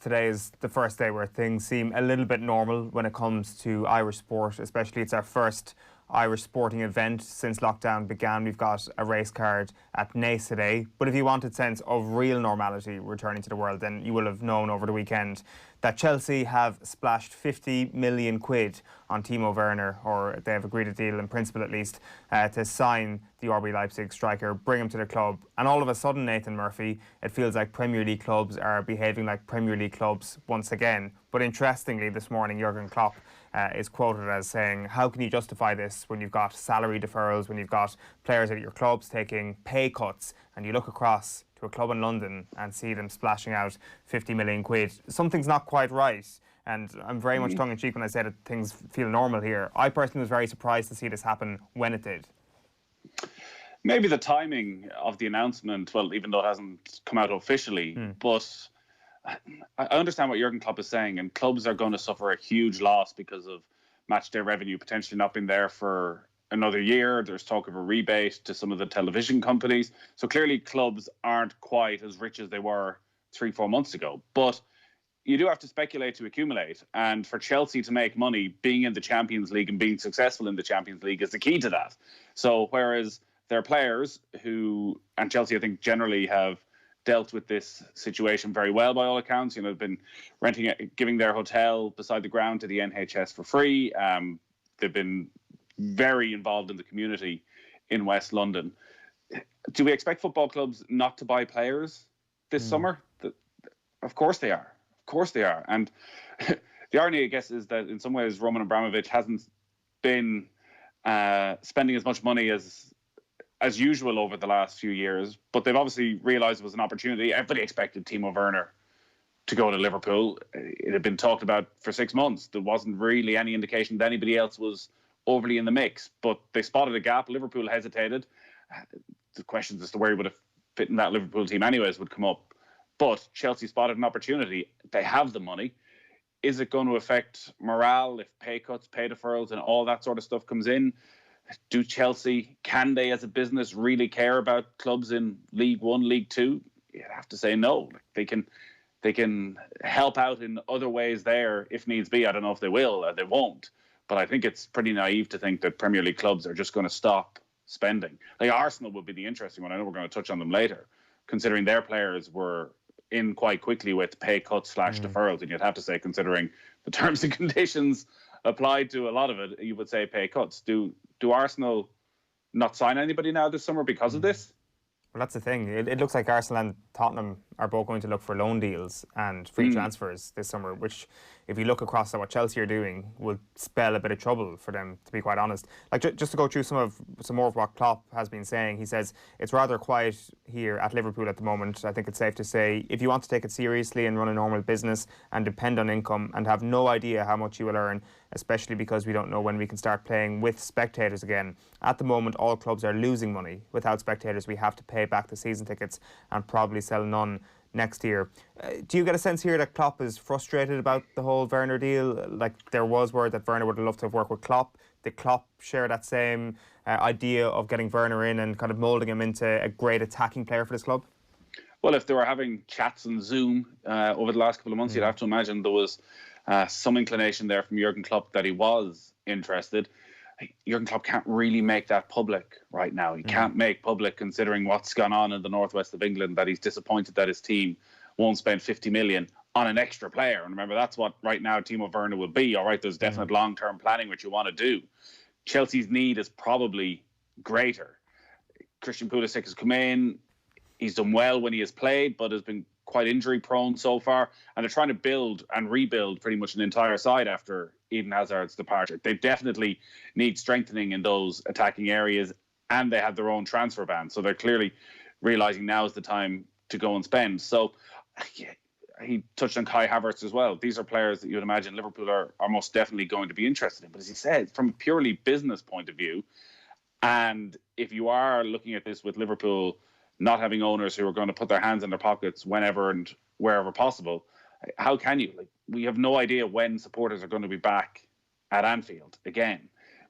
Today is the first day where things seem a little bit normal when it comes to Irish sport, especially it's our first Irish sporting event since lockdown began. We've got a race card at Naas today. But if you wanted sense of real normality returning to the world, then you will have known over the weekend that Chelsea have splashed 50 million quid on Timo Werner, or they have agreed a deal in principle at least, to sign the RB Leipzig striker, bring him to the club. And all of a sudden, Nathan Murphy, it feels like Premier League clubs are behaving like Premier League clubs once again. But interestingly, this morning, Jurgen Klopp is quoted as saying, how can you justify this when you've got salary deferrals, when you've got players at your clubs taking pay cuts, and you look across to a club in London and see them splashing out 50 million quid. Something's not quite right. And I'm very much tongue-in-cheek when I say that things feel normal here. I personally was very surprised to see this happen when it did. Maybe the timing of the announcement, well, even though it hasn't come out officially, but I understand what Jurgen Klopp is saying, and clubs are going to suffer a huge loss because of matchday revenue potentially not being there for another year. There's talk of a rebate to some of the television companies. So clearly clubs aren't quite as rich as they were 3-4 months ago. But you do have to speculate to accumulate. And for Chelsea to make money, being in the Champions League and being successful in the Champions League is the key to that. So whereas there are players who, and Chelsea I think generally have dealt with this situation very well by all accounts. You know, they've been giving their hotel beside the ground to the NHS for free. They've been very involved in the community in West London. Do we expect football clubs not to buy players this summer? Of course they are. Of course they are. And the irony, I guess, is that in some ways Roman Abramovich hasn't been spending as much money as usual over the last few years, but they've obviously realised it was an opportunity. Everybody expected Timo Werner to go to Liverpool. It had been talked about for 6 months. There wasn't really any indication that anybody else was overly in the mix, but they spotted a gap. Liverpool hesitated. The questions as to where he would have fit in that Liverpool team anyways would come up. But Chelsea spotted an opportunity. They have the money. Is it going to affect morale if pay cuts, pay deferrals and all that sort of stuff comes in? Do Chelsea, can they as a business really care about clubs in League One, League Two? You'd have to say no. They can help out in other ways there if needs be. I don't know if they will or they won't. But I think it's pretty naive to think that Premier League clubs are just going to stop spending. Like Arsenal would be the interesting one. I know we're going to touch on them later, considering their players were in quite quickly with pay cuts / deferrals. And you'd have to say, considering the terms and conditions applied to a lot of it, you would say pay cuts. Do Arsenal not sign anybody now this summer because of this? Well, that's the thing. It looks like Arsenal and Tottenham are both going to look for loan deals and free transfers this summer, which, if you look across at what Chelsea are doing, will spell a bit of trouble for them, to be quite honest. Like, just to go through some more of what Klopp has been saying, he says it's rather quiet here at Liverpool at the moment. I think it's safe to say, if you want to take it seriously and run a normal business and depend on income and have no idea how much you will earn, especially because we don't know when we can start playing with spectators again. At the moment, all clubs are losing money. Without spectators, we have to pay back the season tickets and probably sell none next year. Do you get a sense here that Klopp is frustrated about the whole Werner deal? Like, there was word that Werner would have loved to have worked with Klopp. Did Klopp share that same idea of getting Werner in and kind of moulding him into a great attacking player for this club? Well, if they were having chats on Zoom over the last couple of months, you'd have to imagine there was some inclination there from Jurgen Klopp that he was interested. Jurgen Klopp can't really make that public right now. He can't make public, considering what's gone on in the northwest of England, that he's disappointed that his team won't spend 50 million on an extra player. And remember, that's what right now Timo Werner will be. All right, there's definite long-term planning which you want to do. Chelsea's need is probably greater. Christian Pulisic has come in. He's done well when he has played, but has been quite injury prone so far, and they're trying to build and rebuild pretty much an entire side after Eden Hazard's departure. They definitely need strengthening in those attacking areas, and they have their own transfer ban, so they're clearly realising now is the time to go and spend. So he touched on Kai Havertz as well. These are players that you would imagine Liverpool are most definitely going to be interested in, but as he said, from a purely business point of view, and if you are looking at this with Liverpool not having owners who are going to put their hands in their pockets whenever and wherever possible, how can you? Like, we have no idea when supporters are going to be back at Anfield again.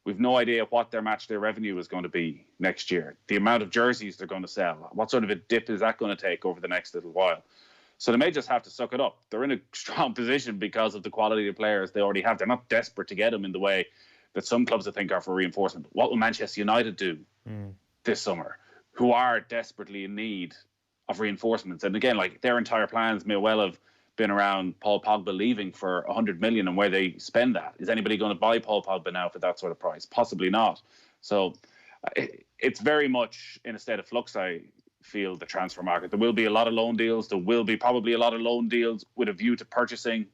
We've no idea what their matchday revenue is going to be next year, the amount of jerseys they're going to sell, what sort of a dip is that going to take over the next little while. So they may just have to suck it up. They're in a strong position because of the quality of players they already have. They're not desperate to get them in the way that some clubs I think are for reinforcement. What will Manchester United do this summer, who are desperately in need of reinforcements? And again, like, their entire plans may well have been around Paul Pogba leaving for 100 million and where they spend that. Is anybody going to buy Paul Pogba now for that sort of price? Possibly not. So it's very much in a state of flux, I feel, the transfer market. There will be a lot of loan deals. There will be probably a lot of loan deals with a view to purchasing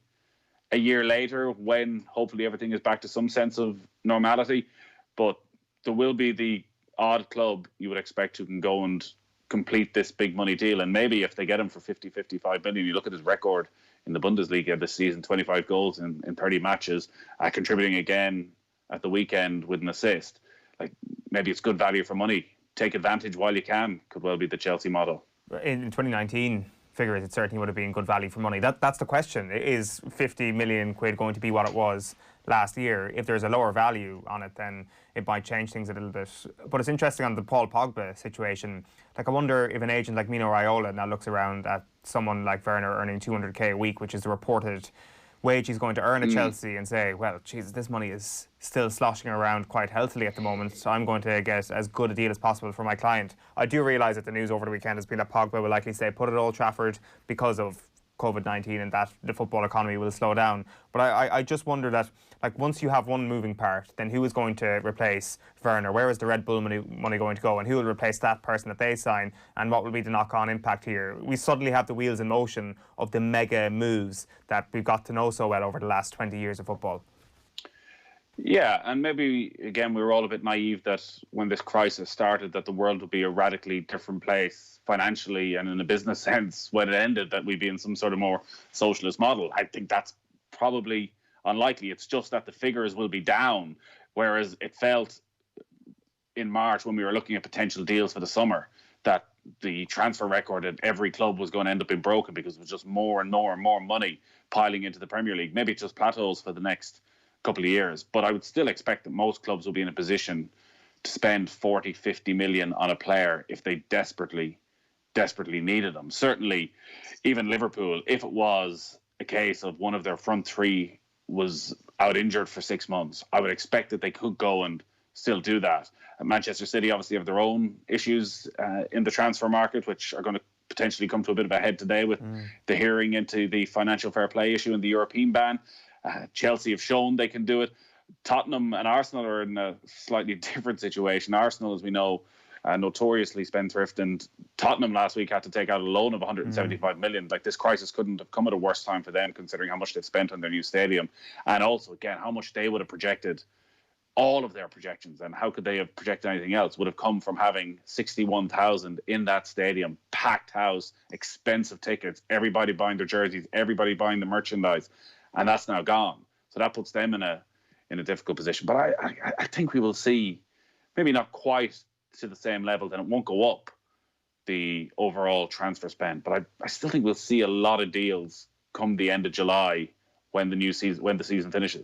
a year later, when hopefully everything is back to some sense of normality. But there will be the odd club you would expect who can go and complete this big money deal. And maybe if they get him for 50, 55 million, you look at his record in the Bundesliga this season, 25 goals in 30 matches, contributing again at the weekend with an assist. Like, maybe it's good value for money. Take advantage while you can, could well be the Chelsea motto. In 2019 figures, it certainly would have been good value for money. That's the question. Is 50 million quid going to be what it was last year? If there's a lower value on it, then it might change things a little bit. But it's interesting on the Paul Pogba situation. Like, I wonder if an agent like Mino Raiola now looks around at someone like Werner earning 200k a week, which is the reported wage he's going to earn at Chelsea, and say, well, Jesus, this money is still sloshing around quite healthily at the moment, so I'm going to get as good a deal as possible for my client. I do realise that the news over the weekend has been that Pogba will likely stay put at Old Trafford because of COVID-19 and that the football economy will slow down. But I just wonder that, like, once you have one moving part, then who is going to replace Werner? Where is the Red Bull money going to go? And who will replace that person that they sign? And what will be the knock-on impact here? We suddenly have the wheels in motion of the mega moves that we've got to know so well over the last 20 years of football. Yeah, and maybe, again, we were all a bit naive that when this crisis started, that the world would be a radically different place financially and in a business sense when it ended, that we'd be in some sort of more socialist model. I think that's probably unlikely. It's just that the figures will be down, whereas it felt in March when we were looking at potential deals for the summer that the transfer record at every club was going to end up being broken because it was just more and more and more money piling into the Premier League. Maybe it just plateaus for the next couple of years, but I would still expect that most clubs will be in a position to spend 40, 50 million on a player if they desperately needed them. Certainly, even Liverpool, if it was a case of one of their front three was out injured for 6 months, I would expect that they could go and still do that. And Manchester City obviously have their own issues in the transfer market, which are going to potentially come to a bit of a head today with the hearing into the financial fair play issue and the European ban. Chelsea have shown they can do it. Tottenham and Arsenal are in a slightly different situation. Arsenal, as we know, notoriously spendthrift, and Tottenham last week had to take out a loan of 175 million. Like, this crisis couldn't have come at a worse time for them, considering how much they've spent on their new stadium, and also, again, how much they would have projected. All of their projections, and how could they have projected anything else, would have come from having 61,000 in that stadium, packed house, expensive tickets, everybody buying their jerseys, everybody buying the merchandise, and that's now gone. So that puts them in a difficult position. But I think we will see, maybe not quite to the same level, then it won't go up, the overall transfer spend. But I still think we'll see a lot of deals come the end of July when the season finishes.